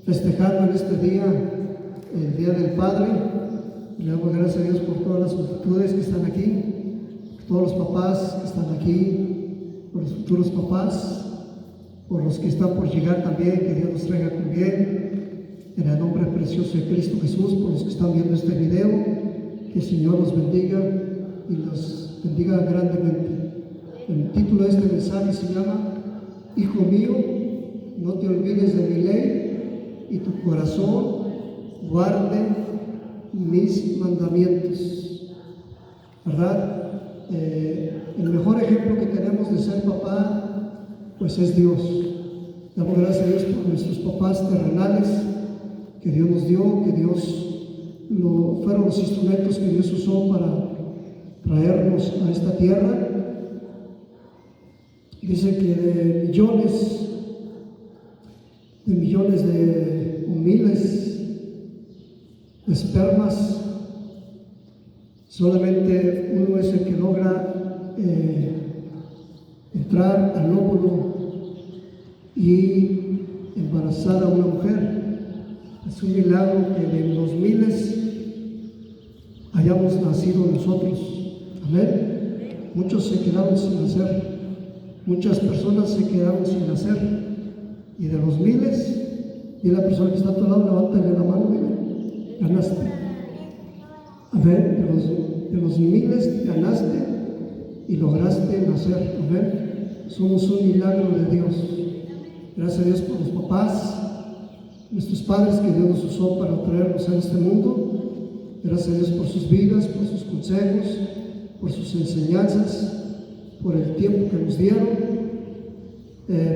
festejando en este día, el Día del Padre. Le damos gracias a Dios por todas las multitudes que están aquí, por todos los papás que están aquí, por los futuros papás, por los que están por llegar también, que Dios los traiga con bien, en el nombre precioso de Cristo Jesús. Por los que están viendo este video, que el Señor los bendiga y los bendiga grandemente. El título de este mensaje se llama: Hijo mío, no te olvides de mi ley y tu corazón guarde mis mandamientos. ¿Verdad? El mejor ejemplo que tenemos de ser papá, pues es Dios. Damos gracias a Dios por nuestros papás terrenales que Dios nos dio, que fueron los instrumentos que Dios usó para traernos a esta tierra. Dice que de millones de miles de espermas, solamente uno es el que logra entrar al óvulo y embarazar a una mujer. Es un milagro que de los miles hayamos nacido nosotros. Amén. Muchos se quedaron sin nacer, muchas personas se quedaron sin nacer, y de los miles, y la persona que está a tu lado, levántale la mano, mire, ganaste. Amén. De los miles ganaste y lograste nacer. Amén. Somos un milagro de Dios. Gracias a Dios por los papás, nuestros padres que Dios nos usó para traernos a este mundo. Gracias a Dios por sus vidas, por sus consejos, por sus enseñanzas, por el tiempo que nos dieron,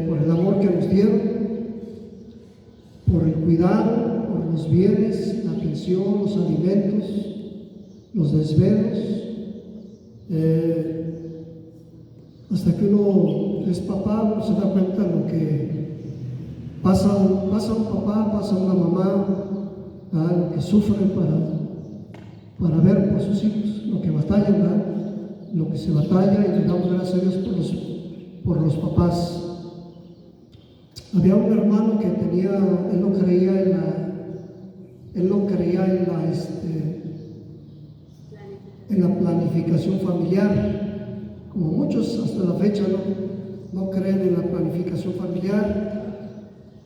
por el amor que nos dieron, por el cuidado, por los bienes, la atención, los alimentos, los desvelos. Hasta que uno es papá, uno se da cuenta de lo que pasa un papá, pasa una mamá, lo que sufren para ver por sus hijos, lo que batallan, lo que se batalla, y le damos gracias a Dios por los papás. Había un hermano que él no creía en la planificación familiar, como muchos hasta la fecha no creen en la planificación familiar,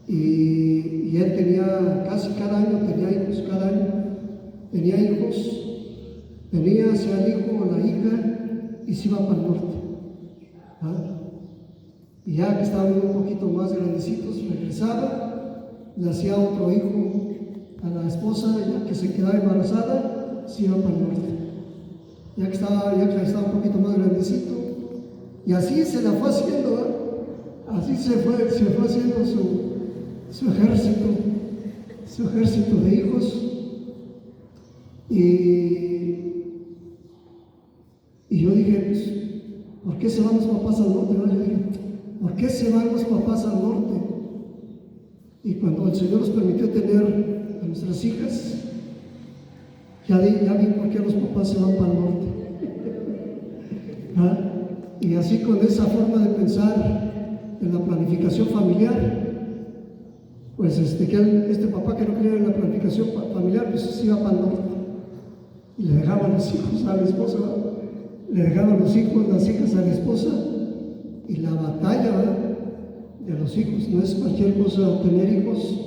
y él tenía casi cada año tenía hijos, sea el hijo o la hija, y se iba para el norte. Y ya que estaban un poquito más grandecitos, regresaba, le hacía otro hijo a la esposa, ya que se quedaba embarazada, se iba para el norte. Ya que estaba un poquito más grandecito, y así se la fue haciendo, así se fue haciendo su ejército de hijos. Y yo dije, pues, ¿por qué se van los papás al norte? Yo dije, ¿por qué se van los papás al norte? Y cuando el Señor nos permitió tener a nuestras hijas, ya vi por qué los papás se van para el norte. Y así, con esa forma de pensar en la planificación familiar, pues este papá que no creía en la planificación familiar, pues se iba para el norte y le dejaban los hijos a la esposa, le dejaban los hijos, las hijas a la esposa. Y la batalla de los hijos no es cualquier cosa. Tener hijos,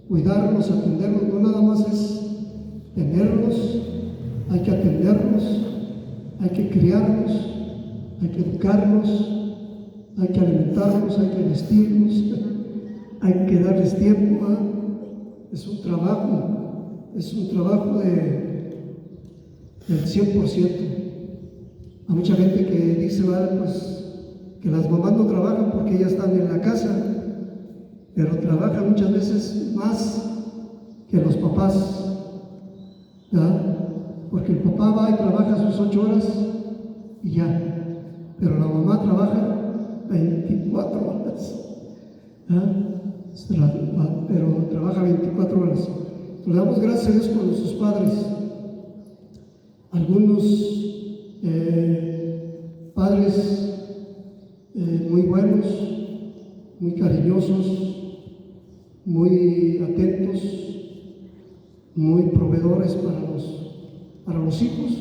cuidarlos, atenderlos, no nada más es tenerlos, hay que atenderlos, hay que criarlos, hay que educarlos, hay que alimentarlos, hay que vestirlos, hay que darles tiempo. Es un trabajo del 100%. Hay mucha gente que dice, pues, que las mamás no trabajan porque ellas están en la casa, pero trabajan muchas veces más que los papás, porque el papá va y trabaja sus 8 horas y ya, pero la mamá trabaja 24 horas, pero trabaja 24 horas. Le damos gracias a Dios por nuestros padres. Algunos padres muy buenos, muy cariñosos, muy atentos, muy proveedores para los hijos.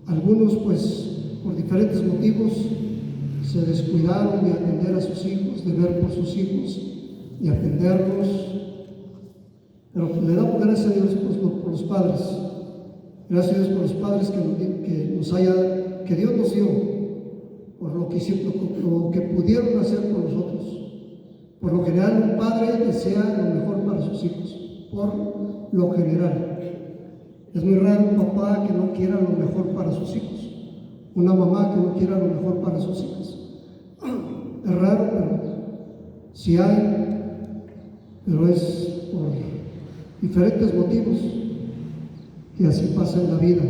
Algunos, pues, por diferentes motivos, se descuidaron de atender a sus hijos, de ver por sus hijos, de atenderlos. Pero le damos gracias a Dios por los padres. Gracias a Dios por los padres que Dios nos dio, por lo que pudieron hacer por nosotros. Por lo general, un padre desea lo mejor para sus hijos, por lo general. Es muy raro un papá que no quiera lo mejor para sus hijos, una mamá que no quiera lo mejor para sus hijos. Es raro, pero sí hay, pero es por diferentes motivos que así pasa en la vida.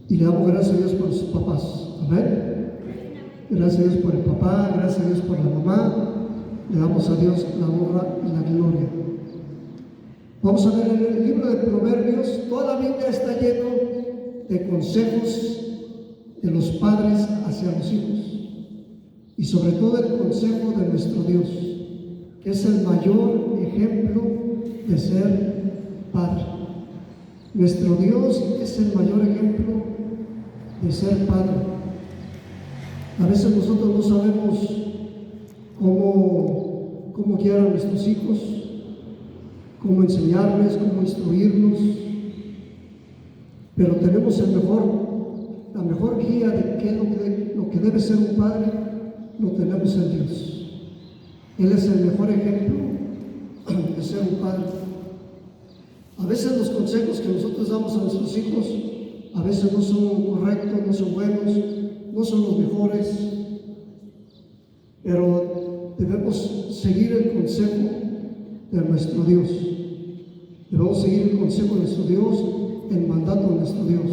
Y le damos gracias a Dios por sus papás. Amén. Gracias a Dios por el papá, gracias a Dios por la mamá. Le damos a Dios la honra y la gloria. Vamos a ver en el libro de Proverbios. Toda la Biblia está lleno de consejos de los padres hacia los hijos, y sobre todo el consejo de nuestro Dios, que es el mayor ejemplo de ser padre. Nuestro Dios es el mayor ejemplo de ser padre. A veces nosotros no sabemos cómo guiar a nuestros hijos, cómo enseñarles, cómo instruirlos, pero tenemos la mejor guía de qué es lo que debe ser un padre, lo tenemos en Dios. Él es el mejor ejemplo de ser un padre. A veces los consejos que nosotros damos a nuestros hijos, a veces no son correctos, no son buenos, no son los mejores, pero debemos seguir el consejo de nuestro Dios. Debemos seguir el consejo de nuestro Dios, el mandato de nuestro Dios.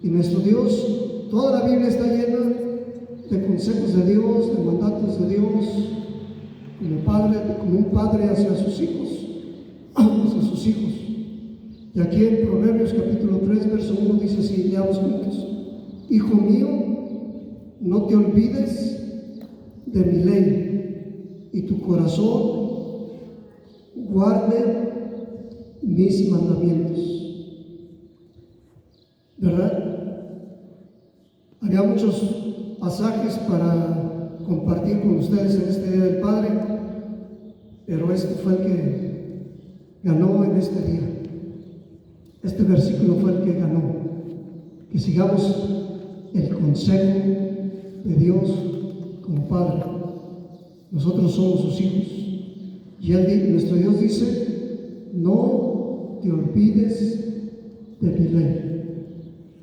Y nuestro Dios, toda la Biblia está llena de consejos de Dios, de mandatos de Dios, como un padre hacia sus hijos, Y aquí en Proverbios capítulo 3, verso 1 dice así, leamos juntos: Hijo mío, no te olvides de mi ley, y tu corazón guarde mis mandamientos. ¿Verdad? Había muchos pasajes para compartir con ustedes en este Día del Padre, pero este fue el que ganó en este día. Este versículo fue el que ganó. Que sigamos el consejo de Dios como Padre. Nosotros somos sus hijos. Y nuestro Dios dice: no te olvides de mi ley.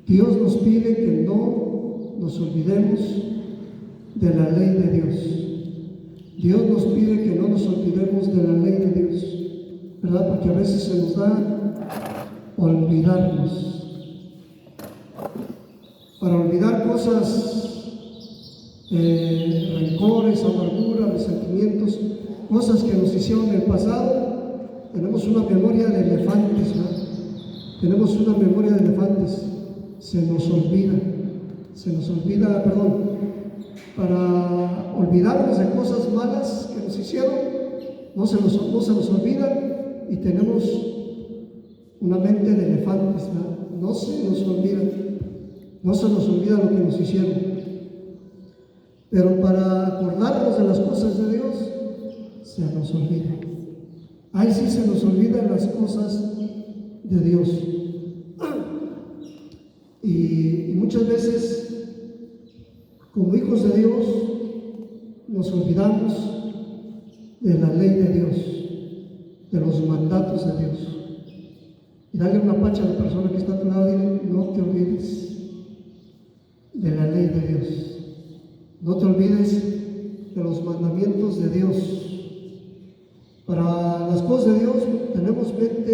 Dios nos pide que no nos olvidemos de la ley de Dios. Dios nos pide que no nos olvidemos de la ley de Dios, ¿verdad? Porque a veces se nos da olvidarnos. Para olvidar cosas, rencores, amargura, resentimientos, cosas que nos hicieron en el pasado, tenemos una memoria de elefantes, ¿verdad? Tenemos una memoria de elefantes. Se nos olvida, para olvidarnos de cosas malas que nos hicieron, no se nos olvidan, y tenemos una mente de elefantes, ¿verdad? No se nos olvida lo que nos hicieron. Pero para acordarnos de las cosas de Dios, se nos olvida. Ahí sí se nos olvidan las cosas de Dios. Y muchas veces, como hijos de Dios, nos olvidamos de la ley de Dios, de los mandatos de Dios. Y dale una pacha a la persona que está a tu lado y dile: no te olvides de la ley de Dios. No te olvides de los mandamientos de Dios. Para las cosas de Dios tenemos mente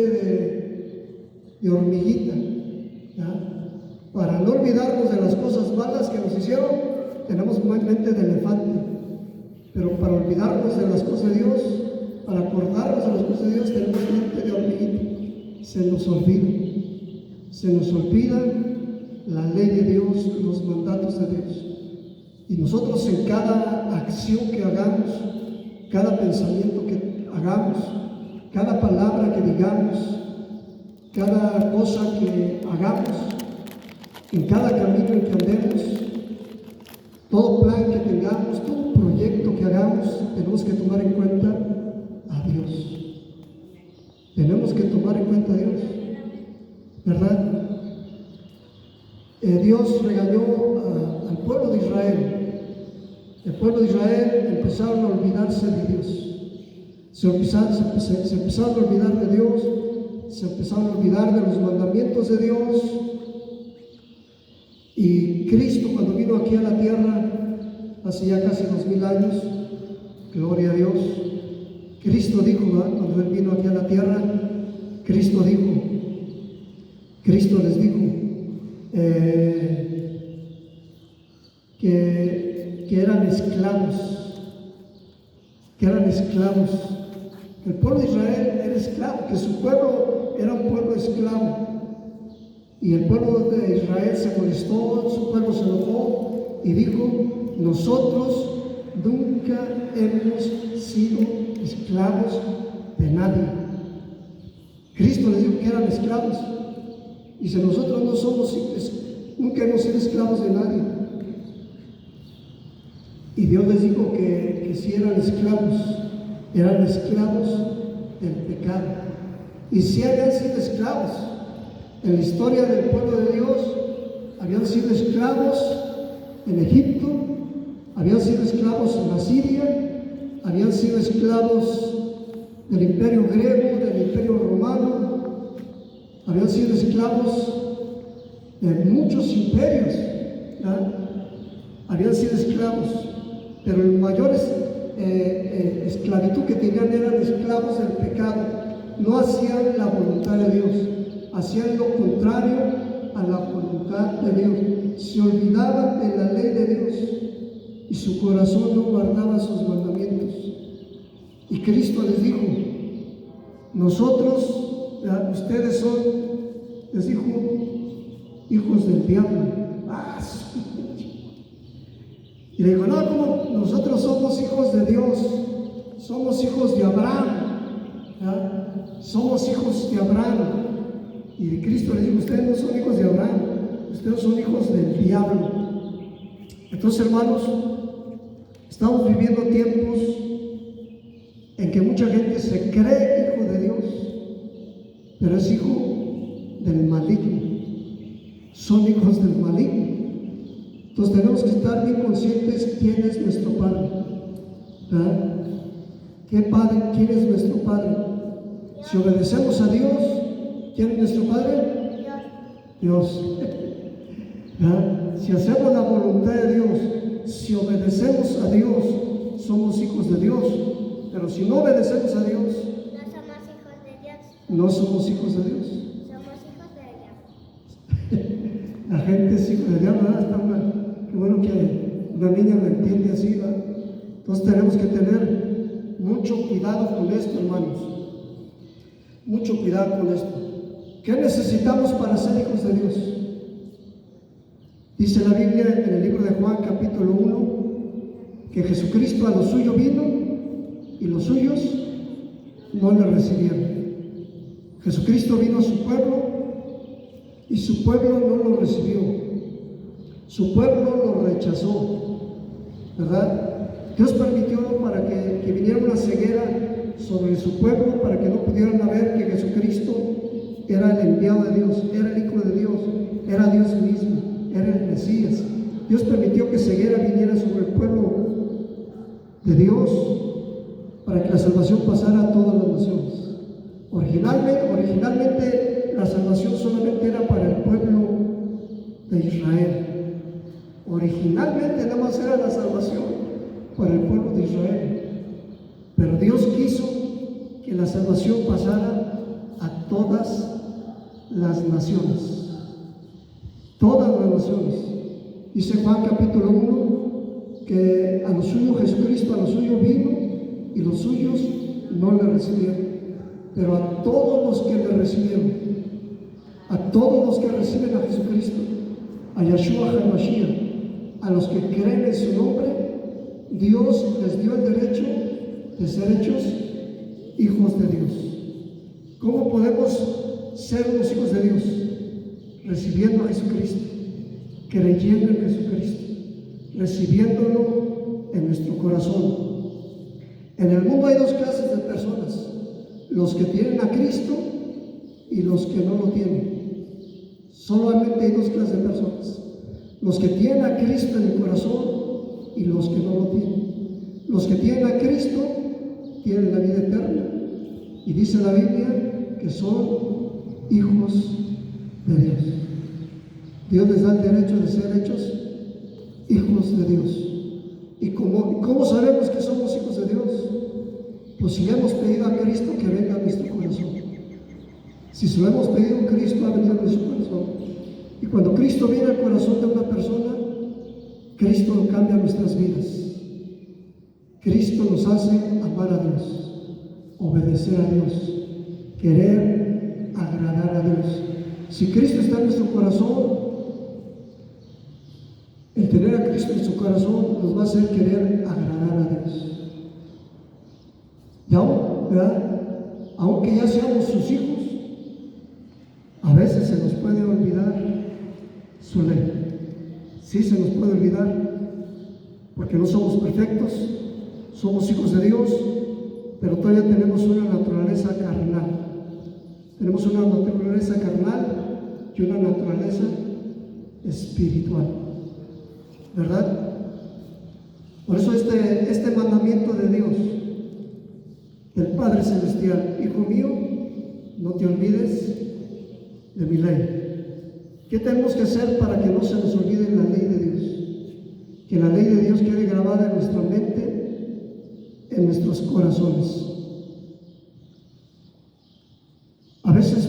de hormiguita, ¿ya? Para no olvidarnos de las cosas malas que nos hicieron, tenemos mente de elefante. Pero para olvidarnos de las cosas de Dios, para acordarnos de las cosas de Dios, tenemos mente de hormiguita. Se nos olvida la ley de Dios, los mandatos de Dios. Y nosotros, en cada acción que hagamos, cada pensamiento que hagamos, cada palabra que digamos, cada cosa que hagamos, en cada camino en que andemos, todo plan que tengamos, todo proyecto que hagamos, tenemos que tomar en cuenta a Dios. Tenemos que tomar en cuenta a Dios, ¿verdad? Dios regañó al pueblo de Israel. El pueblo de Israel empezaron a olvidarse de Dios. Se empezaron a olvidar de Dios, se empezaron a olvidar de los mandamientos de Dios. Y Cristo, cuando vino aquí a la tierra, hace ya casi 2000 años, gloria a Dios, Cristo dijo, ¿verdad? Cuando Él vino aquí a la tierra, Cristo les dijo que eran esclavos, el pueblo de Israel era esclavo, que su pueblo era un pueblo esclavo. Y el pueblo de Israel se molestó, su pueblo se enojó y dijo: nosotros nunca hemos sido esclavos de nadie. Cristo les dijo que eran esclavos. Y si nosotros nunca hemos sido esclavos de nadie. Y Dios les dijo que si eran esclavos del pecado. Y si habían sido esclavos. En la historia del pueblo de Dios, habían sido esclavos en Egipto, habían sido esclavos en Asiria, habían sido esclavos del imperio griego, del imperio romano, habían sido esclavos de muchos imperios, ¿verdad? Habían sido esclavos, pero la mayor esclavitud que tenían eran esclavos del pecado. No hacían la voluntad de Dios, hacían lo contrario a la voluntad de Dios. Se olvidaban de la ley de Dios y su corazón no guardaba sus mandamientos. Y Cristo les dijo: ustedes son, les dijo, hijos del diablo. Y le dijo: no, como nosotros somos hijos de Dios, somos hijos de Abraham, ¿verdad? Somos hijos de Abraham. Y Cristo le dijo: ustedes no son hijos de Abraham, ustedes son hijos del diablo. Entonces, hermanos, estamos viviendo tiempos en que mucha gente se cree hijo de Dios, pero es hijo del maligno. Son hijos del maligno. Entonces tenemos que estar bien conscientes quién es nuestro Padre, ¿verdad? ¿Quién es nuestro Padre? Si obedecemos a Dios, ¿quién es nuestro Padre? Dios. ¿verdad? Si hacemos la voluntad de Dios, si obedecemos a Dios, somos hijos de Dios. Pero si no obedecemos a Dios, no somos hijos de Dios. Somos hijos del diablo. La gente es hijo del diablo, ¿verdad? Qué bueno que una niña lo entiende así, ¿verdad? Entonces tenemos que tener mucho cuidado con esto, hermanos. Mucho cuidado con esto. ¿Qué necesitamos para ser hijos de Dios? Dice la Biblia en el libro de Juan, capítulo 1, que Jesucristo a lo suyo vino y los suyos no le recibieron. Jesucristo vino a su pueblo y su pueblo no lo recibió. Su pueblo lo rechazó, ¿verdad? Dios permitió para que viniera una ceguera sobre su pueblo, para que no pudieran ver que Jesucristo era el enviado de Dios, era el Hijo de Dios, era Dios mismo, era el Mesías. Dios permitió que ceguera viniera sobre el pueblo de Dios para que la salvación pasara a todas las naciones. Originalmente la salvación solamente era para el pueblo de Israel. Originalmente nada más era la salvación para el pueblo de Israel. Pero Dios quiso que la salvación pasara a todas las naciones. Todas las naciones. Dice Juan capítulo 1 que a lo suyo Jesucristo, a lo suyo vino y los suyos no le recibieron. Pero a todos los que le recibieron, a todos los que reciben a Jesucristo, a Yeshua HaMashiach, a los que creen en su nombre, Dios les dio el derecho de ser hechos hijos de Dios. ¿Cómo podemos ser unos hijos de Dios? Recibiendo a Jesucristo, creyendo en Jesucristo, recibiéndolo en nuestro corazón. En el mundo hay dos clases de personas: los que tienen a Cristo y los que no lo tienen. Solamente hay dos clases de personas: los que tienen a Cristo en el corazón y los que no lo tienen. Los que tienen a Cristo tienen la vida eterna, y dice la Biblia que son hijos de Dios. Dios les da el derecho de ser hechos hijos de Dios. ¿Y cómo sabemos que somos hijos de Dios? Pues si le hemos pedido a Cristo que venga a nuestro corazón. Si se lo hemos pedido a Cristo, ha venido a nuestro corazón. Y cuando Cristo viene al corazón de una persona, Cristo cambia nuestras vidas. Cristo nos hace amar a Dios, obedecer a Dios, querer agradar a Dios. Si Cristo está en nuestro corazón, el tener a Cristo en su corazón nos va a hacer querer agradar a Dios. Y aún, ¿verdad? Aunque ya seamos sus hijos, a veces se nos puede olvidar su ley. Sí, se nos puede olvidar, porque no somos perfectos, somos hijos de Dios, pero todavía tenemos una naturaleza carnal. Tenemos una naturaleza carnal y una naturaleza espiritual, ¿verdad? Por eso este mandamiento de Dios, del Padre Celestial: hijo mío, no te olvides de mi ley. ¿Qué tenemos que hacer para que no se nos olvide la ley de Dios? Que la ley de Dios quede grabada en nuestra mente, en nuestros corazones. A veces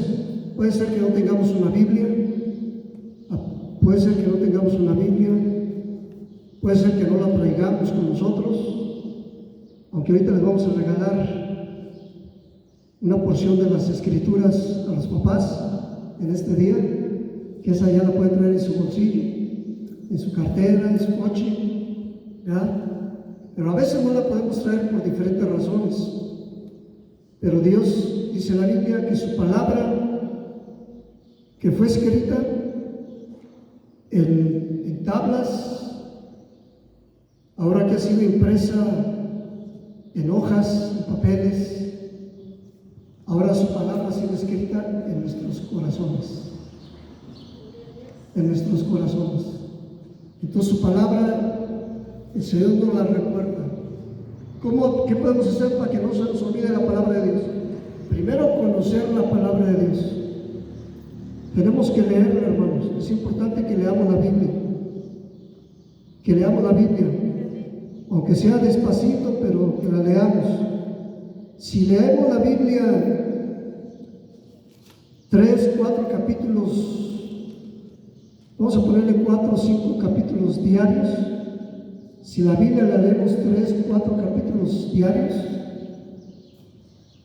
puede ser que no tengamos una Biblia, puede ser que no tengamos una Biblia, puede ser que no la traigamos con nosotros, aunque ahorita les vamos a regalar una porción de las Escrituras a los papás en este día, que esa ya la pueden traer en su bolsillo, en su cartera, en su coche, ¿verdad? Pero a veces no la podemos traer por diferentes razones. Pero Dios, dice la Biblia, que su palabra, que fue escrita en tablas, ahora que ha sido impresa en hojas, en papeles, ahora su palabra ha sido escrita en nuestros corazones. En nuestros corazones. Entonces su palabra, el Señor nos la recuerda. ¿Qué podemos hacer para que no se nos olvide la palabra de Dios? Primero, conocer la palabra de Dios. Tenemos que leerla, hermanos. Es importante que leamos la Biblia. Que leamos la Biblia. Aunque sea despacito, pero que la leamos. Si leemos la Biblia 3, 4 capítulos, vamos a ponerle 4 o 5 capítulos diarios. Si la Biblia la leemos 3, 4 capítulos diarios,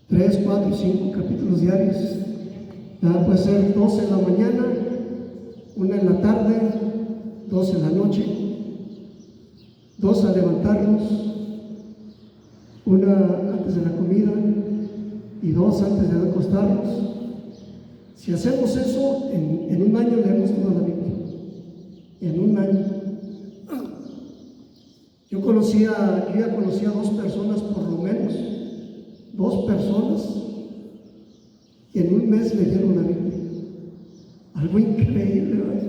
3, 4, 5 capítulos diarios, puede ser 12 en la mañana, 1 en la tarde, 2 en la noche, 2 al levantarnos, 1 antes de la comida y 2 antes de acostarnos. Si hacemos eso, en un año leemos toda la Biblia. En un año. Yo ya conocía a 2 personas, por lo menos, 2 personas que en un mes leyeron la Biblia. Algo increíble, ¿verdad?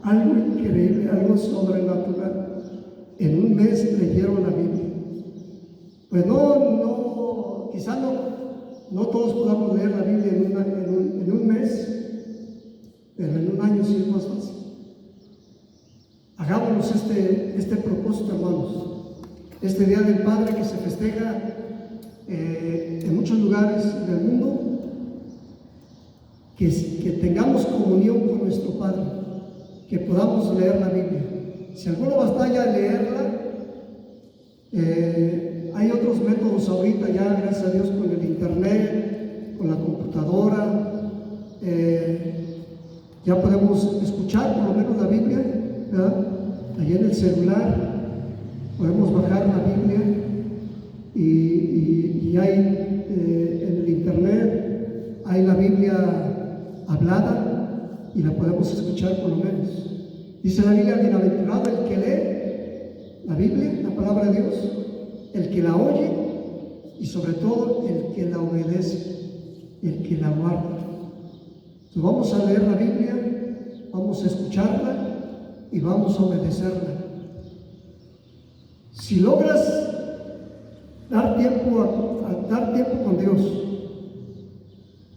Algo increíble, algo sobrenatural. En un mes leyeron la Biblia. Pues quizá no todos podamos leer la Biblia en un mes, pero en un año sí es más fácil. Hagámonos este propósito, hermanos. Este Día del Padre que se festeja en muchos lugares del mundo, que tengamos comunión con nuestro Padre, que podamos leer la Biblia. Si alguno batalla a leerla, hay otros métodos ahorita ya, gracias a Dios, con el internet, con la computadora, ya podemos escuchar por lo menos la Biblia, ¿verdad? Allí en el celular podemos bajar la Biblia y ya hay en el internet, hay la Biblia hablada y la podemos escuchar por lo menos. Dice la Biblia: bienaventurado el que lee la Biblia, la palabra de Dios, el que la oye y sobre todo el que la obedece, el que la guarda. Entonces vamos a leer la Biblia, vamos a escucharla y vamos a obedecerla. Si logras dar tiempo con Dios,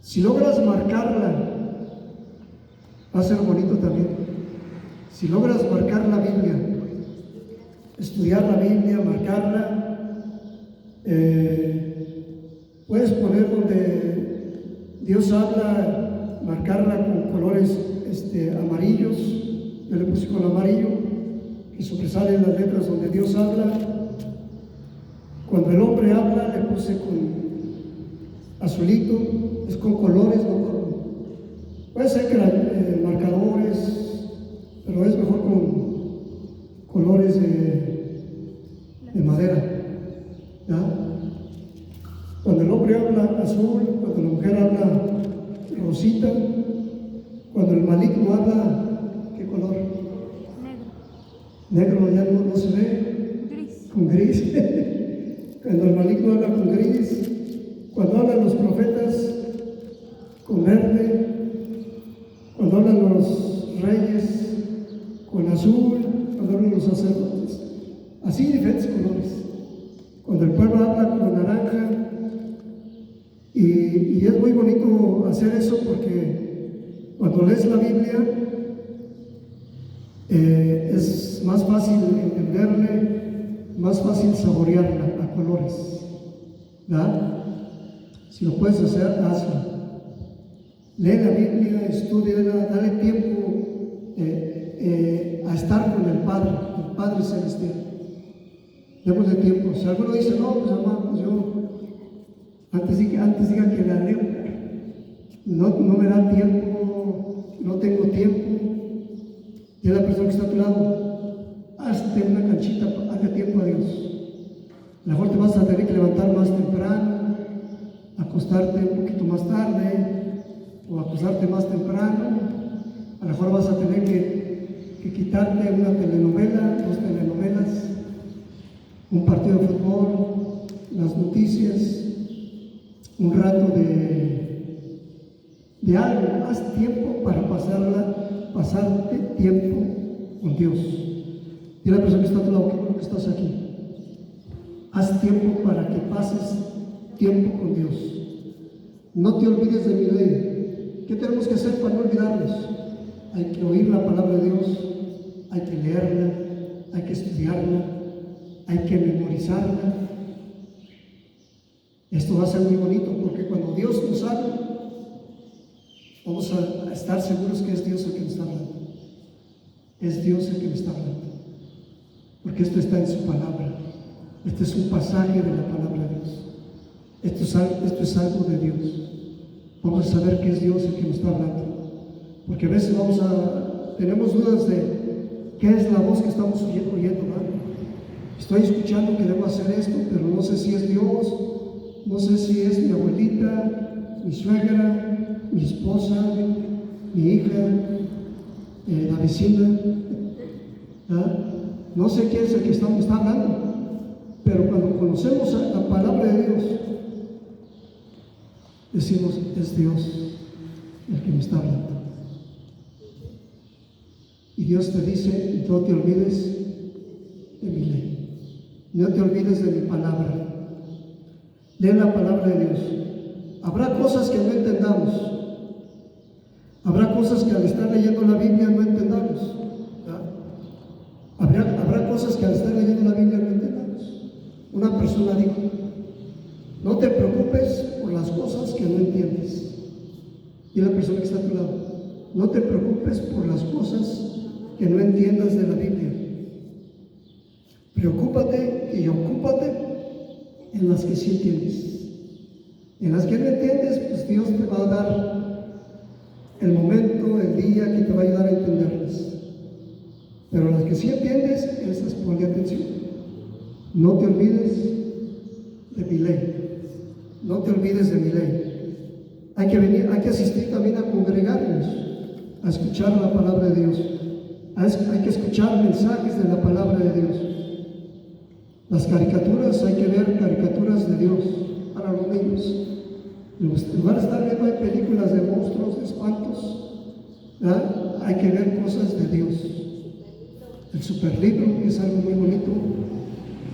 si logras marcarla, va a ser bonito también. Si logras marcar la Biblia, estudiar la Biblia, marcarla, puedes poner donde Dios habla, marcarla con colores amarillos. Yo le puse con amarillo, que sobresalen las letras donde Dios habla. Cuando el hombre habla, le puse con azulito, es con colores, no con, puede ser que marcadores, pero es mejor con colores de madera, ¿ya? Cuando el hombre habla azul, cuando la mujer habla rosita, cuando el maligno habla, ¿qué color? Negro ya no se ve. Gris. Con gris. Cuando el maligno habla con gris, cuando hablan los profetas con verde, cuando hablan los reyes con azul, cuando hablan los sacerdotes, así diferentes colores. Cuando el pueblo habla con naranja, y es muy bonito hacer eso porque cuando lees la Biblia es más fácil entenderle, más fácil saborearla a colores, ¿verdad? Si lo puedes hacer, hazlo. Lee la Biblia, estúdiala, dale tiempo a estar con el Padre Celestial. Démosle tiempo. Si alguno dice: no, pues hermano, pues yo antes diga que la leo, no me da tiempo, no tengo tiempo. Y a la persona que está a tu lado: hazte una canchita, haga tiempo a Dios. A lo mejor te vas a tener que levantar más temprano, acostarte un poquito más tarde, o acostarte más temprano. A lo mejor vas a tener que quitarte una telenovela, 2 telenovelas, un partido de fútbol, las noticias, un rato de algo. Haz tiempo para pasarte tiempo con Dios. Y la persona que está a tu lado: qué bueno que estás aquí. Haz tiempo para que pases tiempo con Dios. No te olvides de mi ley. ¿Qué tenemos que hacer para no olvidarnos? Hay que oír la palabra de Dios, hay que leerla, hay que estudiarla, hay que memorizarla. Esto va a ser muy bonito porque cuando Dios nos habla, vamos a estar seguros que es Dios el que nos está hablando. Es Dios el que nos está hablando. Porque esto está en su palabra. Este es un pasaje de la palabra de Dios. Esto es algo de Dios. Vamos a saber que es Dios el que nos está hablando. Porque a veces tenemos dudas de qué es la voz que estamos oyendo, ¿verdad? Estoy escuchando que debo hacer esto, pero no sé si es Dios, no sé si es mi abuelita, mi suegra, mi esposa, mi hija, la vecina, ¿verdad? No sé quién es el que me está hablando, pero cuando conocemos la palabra de Dios, decimos: es Dios el que me está hablando. Y Dios te dice: no te olvides de mi ley, no te olvides de mi palabra. Lee la palabra de Dios. Habrá cosas que no entendamos, habrá cosas que al estar leyendo la Biblia no entendamos, habrá cosas que al estar leyendo la Biblia no entendamos. Una persona dijo: no te preocupes por las cosas que no entiendes. Y la persona que está a tu lado: no te preocupes por las cosas que no entiendas de la Biblia. Preocúpate y ocúpate en las que sí entiendes. En las que no entiendes, pues Dios te va a dar el momento, el día que te va a ayudar a entenderlas. Pero las que sí entiendes, esas ponle atención. No te olvides de mi ley. no te olvides de mi ley. Hay que asistir también a congregarnos, a escuchar la palabra de Dios. Hay que escuchar mensajes de la palabra de Dios. Las caricaturas, hay que ver caricaturas de Dios para los niños. En lugar de estar viendo películas de monstruos, de espantos, ¿verdad? Hay que ver cosas de Dios. El superlibro es algo muy bonito.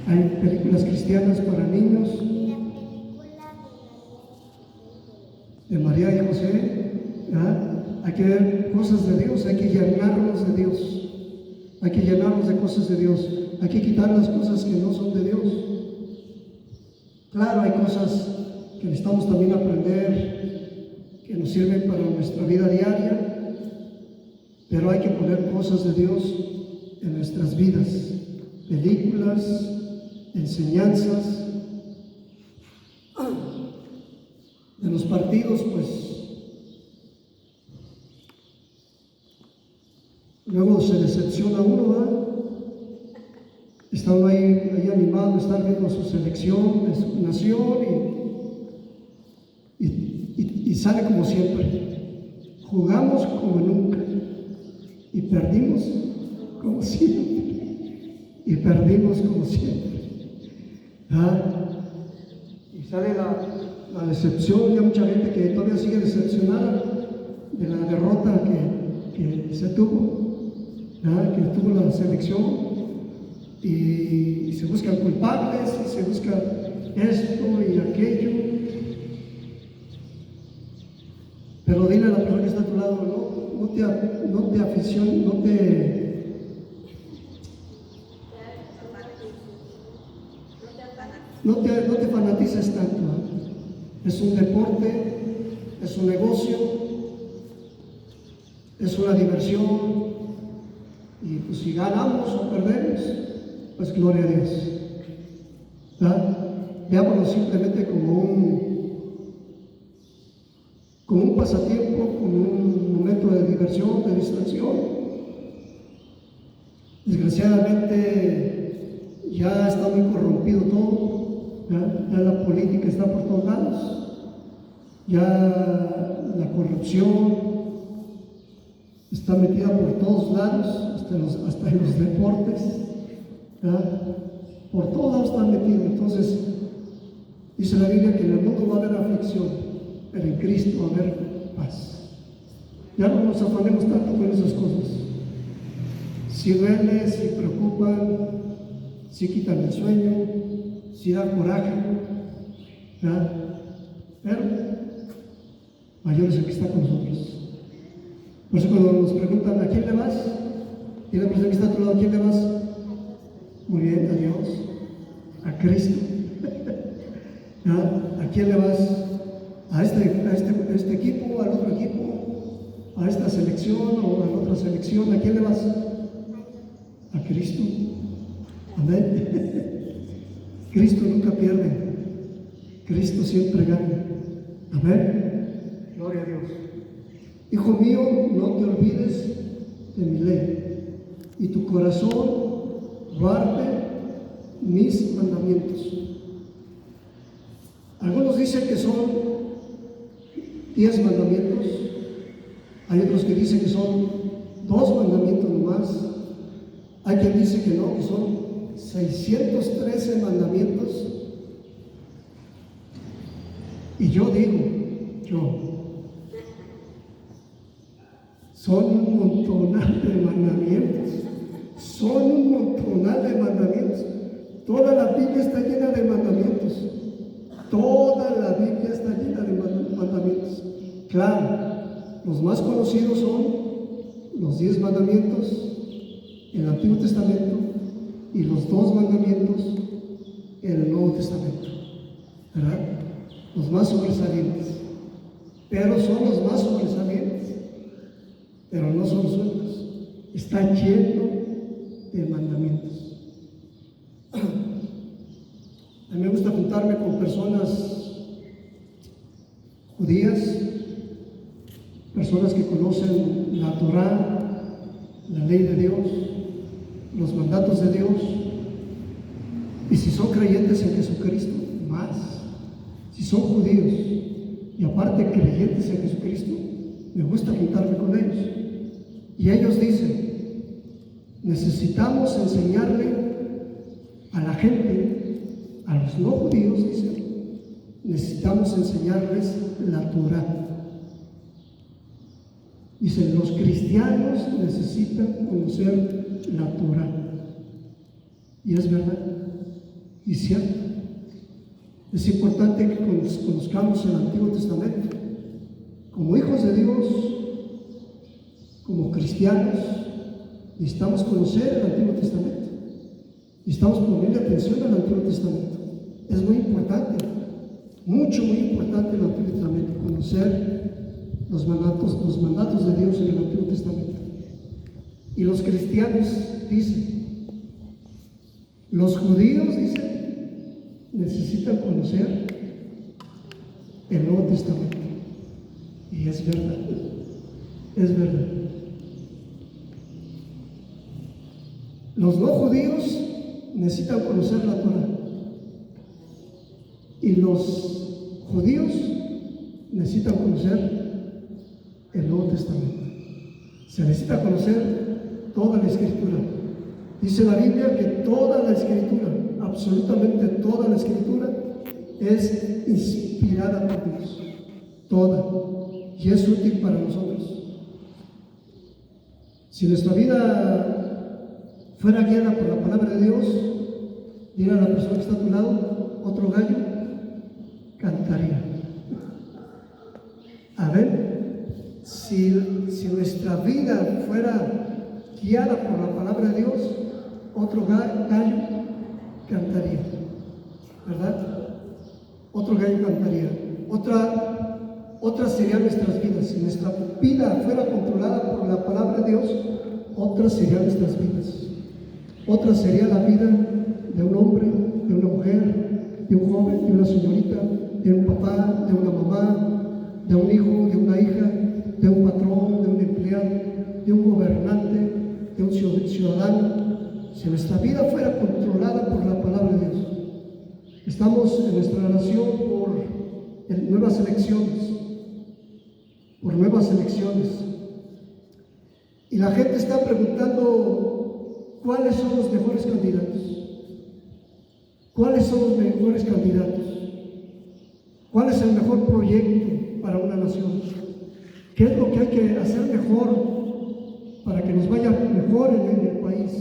Hay películas cristianas para niños, de María y José, ¿verdad? Hay que ver cosas de Dios, hay que llenarnos de Dios, hay que llenarnos de cosas de Dios, hay que quitar las cosas que no son de Dios. Claro, hay cosas que necesitamos también aprender, que nos sirven para nuestra vida diaria, pero hay que poner cosas de Dios en nuestras vidas, películas, enseñanzas. De los partidos, pues luego se decepciona uno, ¿verdad? Está uno ahí animado, está viendo su selección, de su nación, y sale como siempre. Jugamos como nunca y perdimos como siempre. Y perdimos como siempre. ¿Verdad? Y sale la decepción. Y hay mucha gente que todavía sigue decepcionada de la derrota que se tuvo, ¿verdad? Que tuvo la selección, y se buscan culpables, y se busca esto y aquello. Pero dile a la persona que está a tu lado, no te aficiones, no te fanatices tanto, ¿eh? Es un deporte, es un negocio, es una diversión, y pues si ganamos o perdemos, pues gloria a Dios, ¿verdad? Veámoslo simplemente como un pasatiempo, como un momento de diversión, de distracción. Desgraciadamente ya está muy corrompido todo. Ya la política está por todos lados, ya la corrupción está metida por todos lados, hasta en los deportes, ¿verdad? Por todos lados está metido. Entonces dice la Biblia que en el mundo va a haber aflicción, pero en Cristo va a haber paz. Ya no nos afanemos tanto con esas cosas. Si duele, si preocupan, si quitan el sueño, si da coraje, ¿verdad? Pero mayor es el que está con nosotros. Por eso cuando nos preguntan ¿a quién le vas? Y la persona que está a tu lado, ¿a quién le vas? Muy bien, a Dios, a Cristo. ¿Verdad? ¿A quién le vas? ¿A este equipo, al otro equipo, a esta selección o a la otra selección? ¿A quién le vas? A Cristo. Amén. Cristo nunca pierde, Cristo siempre gana. Amén. Gloria a Dios. Hijo mío, no te olvides de mi ley, y tu corazón guarde mis mandamientos. Algunos dicen que son 10 mandamientos, hay otros que dicen que son 2 mandamientos nomás, hay quien dice que no, que son 613 mandamientos. Y yo digo, son un montonal de mandamientos, son un montonal de mandamientos. Toda la Biblia está llena de mandamientos, toda la Biblia está llena de mandamientos. Claro, los más conocidos son los 10 mandamientos en el Antiguo Testamento y los 2 mandamientos en el Nuevo Testamento, ¿verdad? Los más sobresalientes, pero son los más sobresalientes, pero no son sueltos, está lleno de mandamientos. A mí me gusta juntarme con personas judías, personas que conocen la Torá, la ley de Dios, los mandatos de Dios, y si son creyentes en Jesucristo, más. Si son judíos y aparte creyentes en Jesucristo, me gusta juntarme con ellos. Y ellos dicen, necesitamos enseñarle a la gente, a los no judíos, dicen, necesitamos enseñarles la Torá. Dicen, los cristianos necesitan conocer la Torá. Y es verdad, y cierto. Es importante que conozcamos el Antiguo Testamento. Como hijos de Dios, como cristianos, necesitamos conocer el Antiguo Testamento. Necesitamos ponerle atención al Antiguo Testamento. Es muy importante, muy importante el Antiguo Testamento, conocer los mandatos de Dios en el Antiguo Testamento. Y los cristianos dicen, los judíos dicen, necesitan conocer el Nuevo Testamento. Y es verdad, es verdad. Los no judíos necesitan conocer la Torá. Y los judíos necesitan conocer el Nuevo Testamento. Se necesita conocer toda la Escritura. Dice la Biblia que toda la Escritura, absolutamente toda la Escritura, es inspirada por Dios. Toda. Y es útil para nosotros. Si nuestra vida fuera guiada por la palabra de Dios, dirá la persona que está a tu lado, otro gallo cantaría. A ver, si nuestra vida fuera guiada por la palabra de Dios, otro gallo cantaría, ¿verdad? Otro gallo cantaría. Otras serían nuestras vidas. Si nuestra vida fuera controlada por la palabra de Dios, otras serían nuestras vidas. Otra sería la vida de un hombre, de una mujer, de un joven, de una señorita, de un papá, de una mamá, de un hijo, de una hija, de un patrón, de un empleado, de un gobernante, de un ciudadano. Si nuestra vida fuera controlada por la palabra de Dios. Estamos en nuestra nación por nuevas elecciones. Y la gente está preguntando cuáles son los mejores candidatos. ¿Cuáles son los mejores candidatos? ¿Cuál es el mejor proyecto para una nación? ¿Qué es lo que hay que hacer mejor para que nos vaya mejor en el país?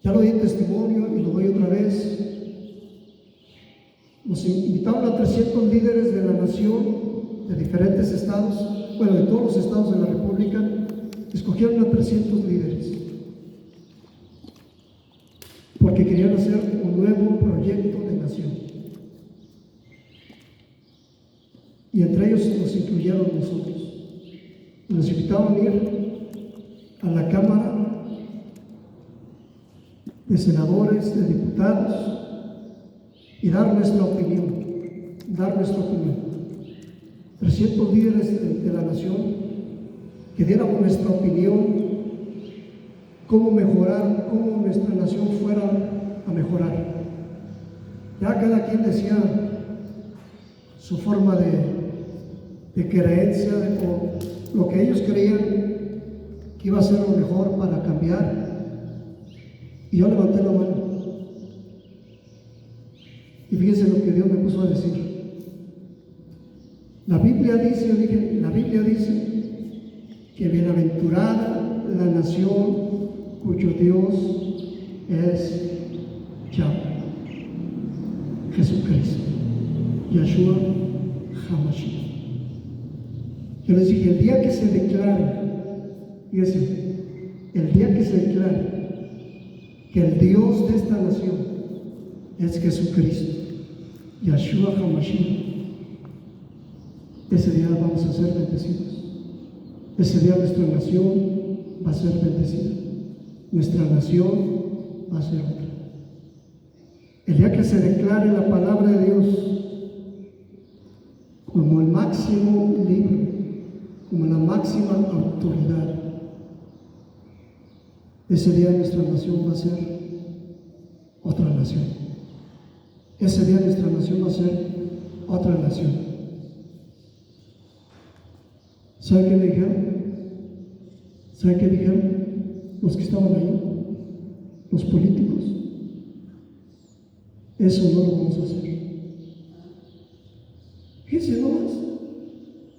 Ya lo di en testimonio y lo doy otra vez. Nos invitaron a 300 líderes de la nación, de diferentes estados, bueno, de todos los estados de la República. Escogieron a 300 líderes porque querían hacer un nuevo proyecto de nación. Y entre ellos nos incluyeron nosotros. Nos invitaban a ir a la Cámara de Senadores, de Diputados, y dar nuestra opinión. 300 líderes de la nación, que diéramos nuestra opinión, cómo mejorar, cómo nuestra nación fuera a mejorar. Ya cada quien decía su forma de creencia, o lo que ellos creían que iba a ser lo mejor para cambiar. Y yo levanté la mano. Y fíjense lo que Dios me puso a decir. La Biblia dice que bienaventurada la nación cuyo Dios es Yahweh, Jesucristo, Yahshua HaMashiach. Yo les dije, el día que se declare que el Dios de esta nación es Jesucristo, Yahshua HaMashiach, ese día vamos a ser bendecidos. Ese día nuestra nación va a ser bendecida. Nuestra nación va a ser otra. El día que se declare la palabra de Dios como el máximo libro, como la máxima autoridad, ese día nuestra nación va a ser otra nación. ese día nuestra nación va a ser otra nación. ¿Sabe qué le dijeron? ¿Sabe qué dijeron los que estaban ahí? Los políticos. Eso no lo vamos a hacer. Fíjense nomás.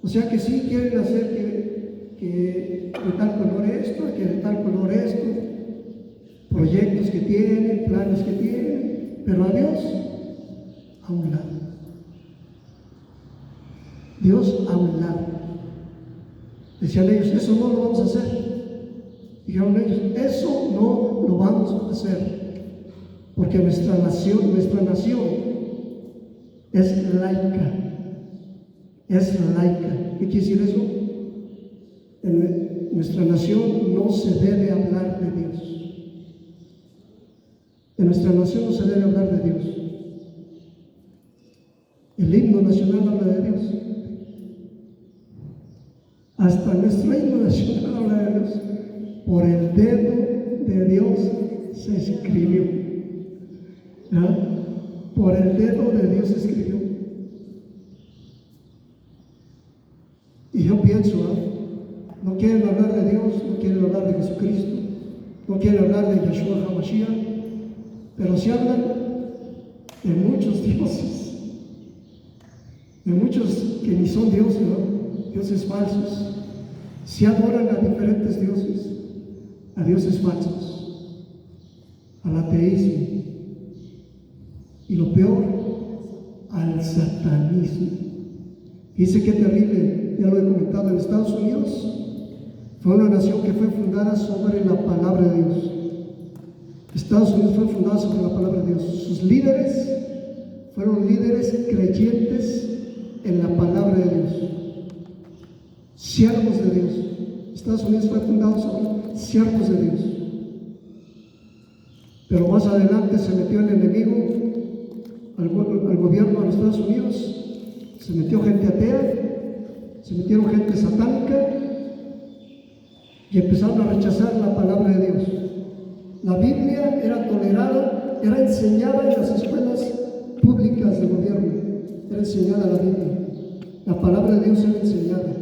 O sea que sí quieren hacer que de tal color esto, que de tal color esto, proyectos que tienen, planes que tienen, pero a Dios a un lado. Dios a un lado. Decían ellos, eso no lo vamos a hacer. Dijeron ellos, eso no lo vamos a hacer, porque nuestra nación es laica. Es laica. ¿Qué quiere decir eso? En nuestra nación no se debe hablar de Dios. En nuestra nación no se debe hablar de Dios. El himno nacional habla de Dios. Hasta nuestro himno nacional habla de Dios. Por el dedo de Dios se escribió. ¿Ah? Por el dedo de Dios se escribió. Y yo pienso, no quieren hablar de Dios, no quieren hablar de Jesucristo, no quieren hablar de Yeshua HaMashiach, pero sí hablan de muchos dioses, de muchos que ni son dioses, ¿no? Dioses falsos. Sí adoran a diferentes dioses, a dioses falsos, al ateísmo, y lo peor, al satanismo. Dice que terrible. Ya lo he comentado, en Estados Unidos fue una nación que fue fundada sobre la palabra de Dios. Estados Unidos fue fundada sobre la palabra de Dios. Sus líderes fueron líderes creyentes en la palabra de Dios, siervos de Dios. Estados Unidos fue fundado sobre siervos de Dios. Pero más adelante se metió el enemigo al gobierno de los Estados Unidos, se metió gente atea, se metieron gente satánica y empezaron a rechazar la palabra de Dios. La Biblia era tolerada, era enseñada en las escuelas públicas de gobierno, era enseñada la Biblia. La palabra de Dios era enseñada.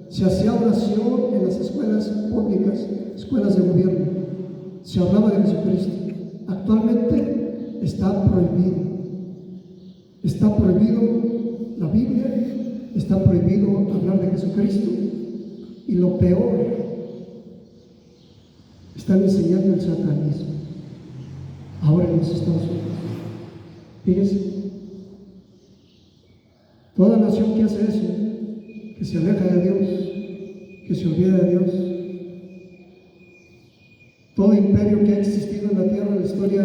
Se hacía oración en las escuelas públicas, escuelas de gobierno. Se hablaba de Jesucristo. Actualmente está prohibido. Está prohibido la Biblia, está prohibido hablar de Jesucristo, y lo peor, están enseñando el satanismo ahora en los Estados Unidos. Fíjense, toda nación que hace eso, que se aleja de Dios, que se olvida de Dios, todo imperio que ha existido en la tierra en la historia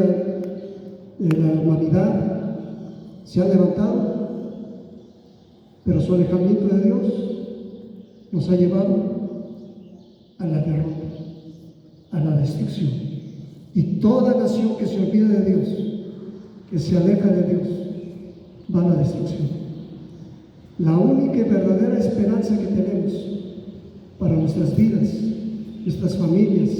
de la humanidad se ha levantado, pero su alejamiento de Dios nos ha llevado a la derrota, a la destrucción. Y toda nación que se olvida de Dios, que se aleja de Dios, va a la destrucción. La única y verdadera esperanza que tenemos para nuestras vidas, nuestras familias,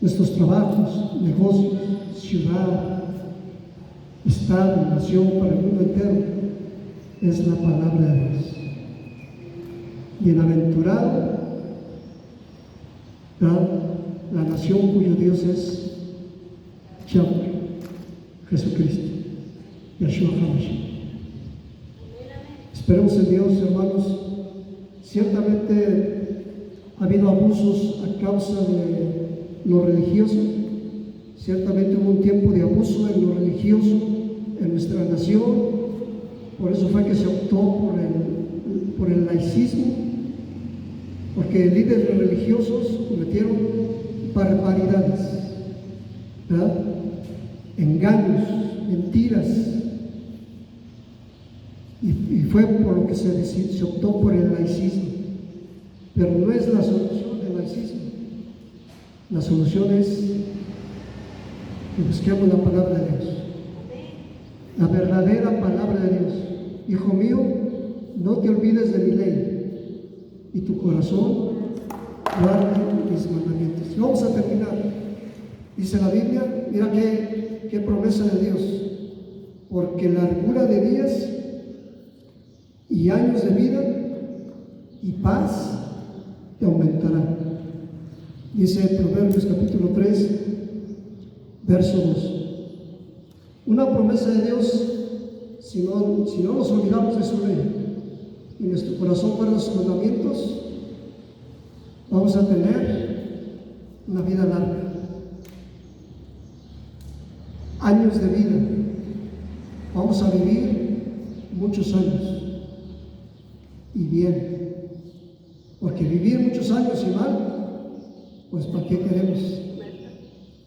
nuestros trabajos, negocios, ciudad, estado, nación, para el mundo entero, es la palabra de Dios. Bienaventurado la nación cuyo Dios es Yahweh, Jesucristo, Yeshua HaMashiach. Esperemos en Dios, hermanos. Ciertamente ha habido abusos a causa de lo religioso. Ciertamente hubo un tiempo de abuso en lo religioso en nuestra nación. Por eso fue que se optó por el laicismo, porque líderes religiosos cometieron barbaridades, ¿verdad? Engaños, mentiras, y fue por lo que se optó por el laicismo. Pero no es la solución del laicismo. La solución es que busquemos la palabra de Dios, la verdadera palabra de Dios. Hijo mío, no te olvides de mi ley, y tu corazón guarde mis mandamientos. Y vamos a terminar. Dice la Biblia, mira qué promesa de Dios. porque largura de días y años de vida y paz te aumentará. Dice Proverbios capítulo 3, verso 2. Una promesa de Dios, si no nos olvidamos de su ley y nuestro corazón guarda sus mandamientos, vamos a tener una vida larga, años de vida, vamos a vivir muchos años y bien, porque vivir muchos años y mal, pues ¿para qué queremos?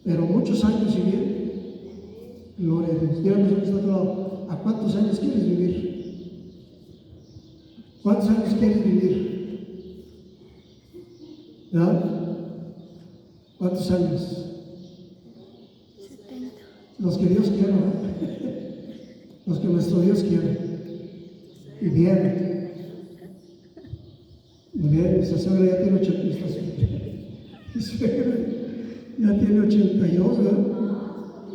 Pero muchos años y bien, gloria a Dios. Díganos dónde está otro lado, ¿a cuántos años quieres vivir? ¿Cuántos años quieres vivir? ¿Verdad? ¿Cuántos años? 70. Los que Dios quiera, los que nuestro Dios quiere. Y bien. Muy bien, nuestra suegra ya tiene 82. Mi suegra ya tiene 82, ¿verdad?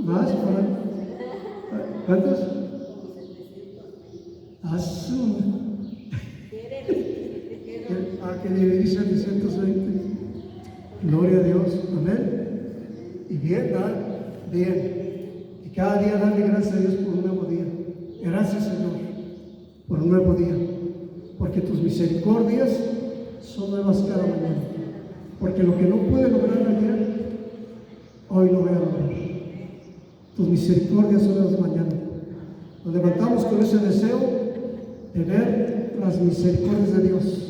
Más, para. ¿Cuántos? Que le dice 720. Gloria a Dios, amén. Y bien, ¿verdad? Bien. Y cada día darle gracias a Dios por un nuevo día. Gracias, Señor, por un nuevo día. Porque tus misericordias son nuevas cada mañana. Porque lo que no pude lograr ayer, hoy lo voy a lograr. Tus misericordias son nuevas mañana. Nos levantamos con ese deseo de ver las misericordias de Dios.